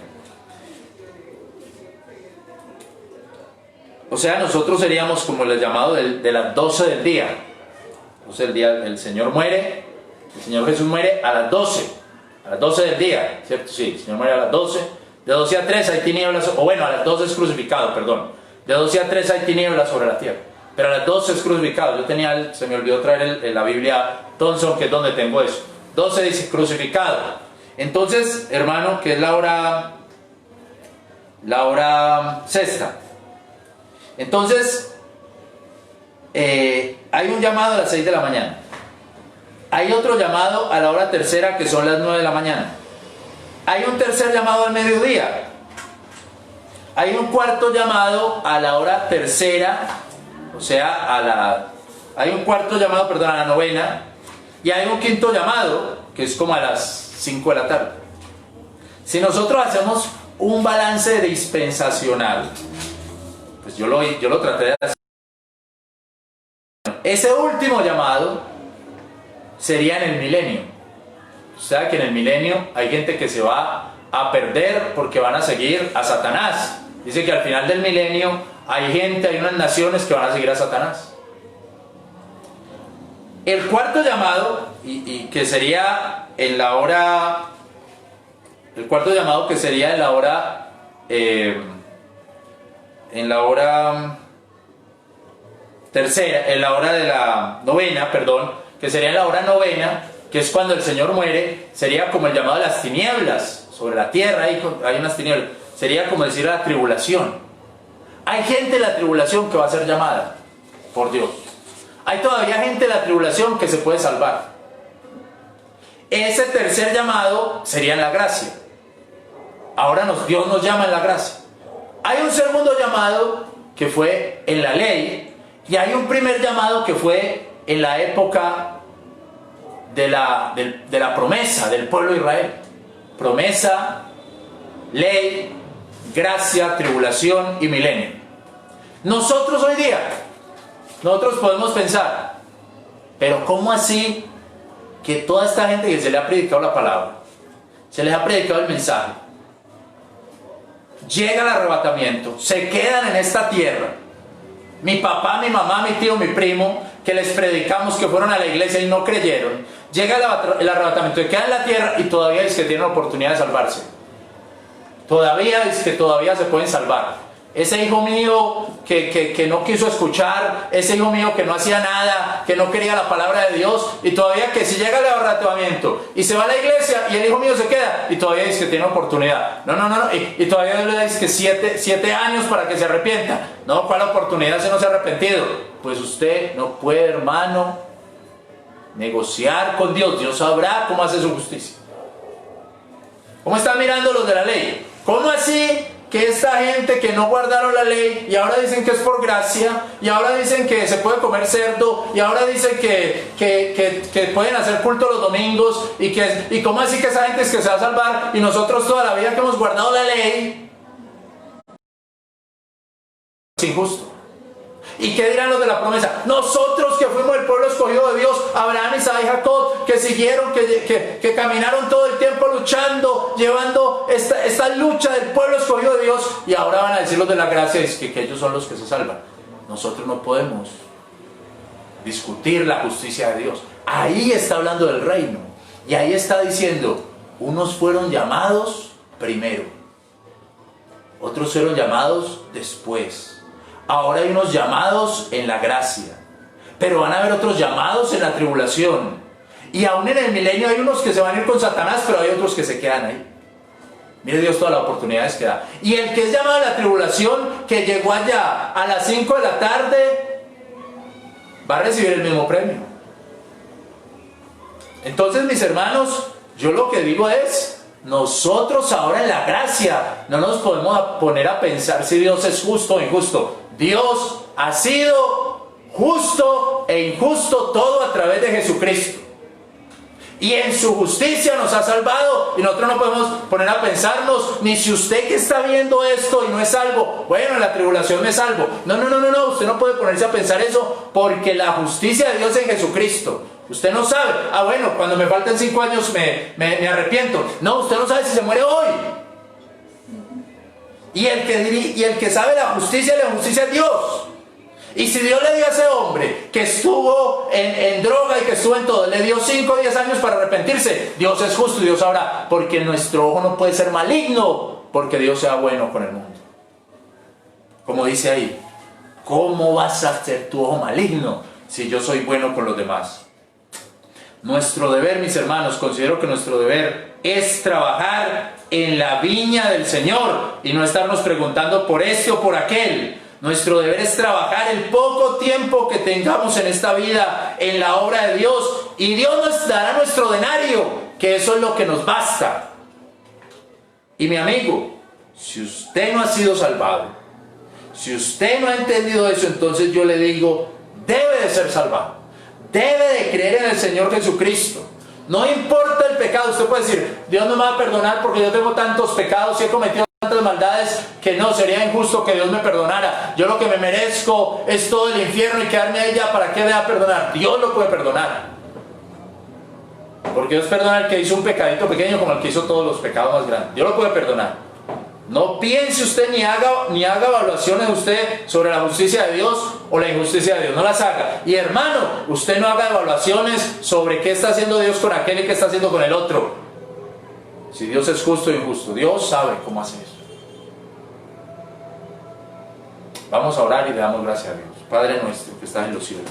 [SPEAKER 1] O sea, nosotros seríamos como el llamado de las 12 del día. O sea, el Señor muere, el Señor Jesús muere a las 12. A las 12 del día, ¿cierto? Sí, el Señor muere a las 12. De 12 a 3 hay tinieblas, o bueno, a las 12 es crucificado, perdón. De 12 a 3 hay tinieblas sobre la tierra. Pero a las 12 es crucificado. Se me olvidó traer la Biblia Thompson, que es donde tengo eso. 12 dice crucificado. Entonces, hermano, que es la hora sexta. Entonces, hay un llamado a las 6 de la mañana. Hay otro llamado a la hora tercera, que son las 9 de la mañana. Hay un tercer llamado al mediodía. Hay un cuarto llamado a la hora tercera, o sea, hay un cuarto llamado, perdón, a la novena. Y hay un quinto llamado, que es como a las 5 de la tarde. Si nosotros hacemos un balance dispensacional, pues yo lo traté de hacer. Ese último llamado sería en el milenio. O sea que en el milenio hay gente que se va a perder porque van a seguir a Satanás. Dice que al final del milenio hay gente, hay unas naciones que van a seguir a Satanás. El cuarto llamado, y que sería en la hora, el cuarto llamado que sería en la hora tercera, en la hora de la novena, perdón, que sería en la hora novena, que es cuando el Señor muere, sería como el llamado de las tinieblas, sobre la tierra hay unas tinieblas, sería como decir la tribulación. Hay gente en la tribulación que va a ser llamada por Dios. Hay todavía gente en la tribulación que se puede salvar. Ese tercer llamado sería en la gracia. Ahora Dios nos llama en la gracia. Hay un segundo llamado que fue en la ley, y hay un primer llamado que fue en la época de la promesa del pueblo de Israel. Promesa, ley, gracia, tribulación y milenio. Nosotros hoy día, nosotros podemos pensar, pero ¿cómo así que toda esta gente que se le ha predicado la palabra, se les ha predicado el mensaje, llega el arrebatamiento, se quedan en esta tierra? Mi papá, mi mamá, mi tío, mi primo, que les predicamos, que fueron a la iglesia y no creyeron, llega el arrebatamiento, se quedan en la tierra y todavía es que tienen oportunidad de salvarse. Todavía es que todavía se pueden salvar. Ese hijo mío que no quiso escuchar, ese hijo mío que no hacía nada, que no quería la palabra de Dios, y todavía que si llega el arrebatamiento y se va a la iglesia y el hijo mío se queda, y todavía dice que tiene oportunidad. No, y todavía le dice que 7 años para que se arrepienta. No, ¿cuál oportunidad si no se ha arrepentido? Pues usted no puede, hermano, negociar con Dios. Dios sabrá cómo hace su justicia. ¿Cómo están mirando los de la ley? ¿Cómo así que esta gente que no guardaron la ley y ahora dicen que es por gracia, y ahora dicen que se puede comer cerdo, y ahora dicen que pueden hacer culto los domingos, y cómo así que esa gente es que se va a salvar, y nosotros toda la vida que hemos guardado la ley? Es injusto. ¿Y qué dirán los de la promesa? Nosotros que fuimos el pueblo escogido de Dios, Abraham, Isaac y Jacob, que siguieron, que caminaron todo el tiempo luchando, llevando esta lucha del pueblo escogido de Dios, y ahora van a decir los de la gracia que ellos son los que se salvan. Nosotros no podemos discutir la justicia de Dios. Ahí está hablando del reino, y ahí está diciendo, unos fueron llamados primero, otros fueron llamados después. Ahora hay unos llamados en la gracia, pero van a haber otros llamados en la tribulación. Y aún en el milenio hay unos que se van a ir con Satanás, pero hay otros que se quedan ahí. Mire Dios todas las oportunidades que da. Y el que es llamado a la tribulación, que llegó allá a las 5 de la tarde, va a recibir el mismo premio. Entonces, mis hermanos, yo lo que digo es, nosotros ahora en la gracia no nos podemos poner a pensar si Dios es justo o injusto. Dios ha sido justo e injusto todo a través de Jesucristo. Y en su justicia nos ha salvado, y nosotros no podemos poner a pensarnos, ni si usted que está viendo esto y no es salvo, bueno, en la tribulación me salvo. No, usted no puede ponerse a pensar eso, porque la justicia de Dios en Jesucristo. Usted no sabe, bueno, cuando me faltan 5 años me arrepiento. No, usted no sabe si se muere hoy. Y el que sabe la justicia es Dios. Y si Dios le dio a ese hombre que estuvo en droga y que estuvo en todo, le dio 5 o 10 años para arrepentirse, Dios es justo y Dios sabrá, porque nuestro ojo no puede ser maligno, porque Dios sea bueno con el mundo. Como dice ahí, ¿cómo vas a ser tu ojo maligno si yo soy bueno con los demás? Nuestro deber, mis hermanos, considero que nuestro deber es trabajar en la viña del Señor y no estarnos preguntando por este o por aquel. Nuestro deber es trabajar el poco tiempo que tengamos en esta vida en la obra de Dios, y Dios nos dará nuestro denario, que eso es lo que nos basta. Y mi amigo, si usted no ha sido salvado, si usted no ha entendido eso, entonces yo le digo, debe de ser salvado. Debe de creer en el Señor Jesucristo. No importa el pecado. Usted puede decir, Dios no me va a perdonar porque yo tengo tantos pecados y he cometido tantas maldades que no, sería injusto que Dios me perdonara. Yo lo que me merezco es todo el infierno y quedarme ahí ya, ¿para qué me va a perdonar? Dios lo puede perdonar. Porque Dios perdona al que hizo un pecadito pequeño como el que hizo todos los pecados más grandes. Dios lo puede perdonar. No piense usted ni haga evaluaciones usted sobre la justicia de Dios o la injusticia de Dios. No las haga. Y hermano, usted no haga evaluaciones sobre qué está haciendo Dios con aquel y qué está haciendo con el otro. Si Dios es justo o injusto, Dios sabe cómo hacer eso. Vamos a orar y le damos gracias a Dios. Padre nuestro que estás en los cielos.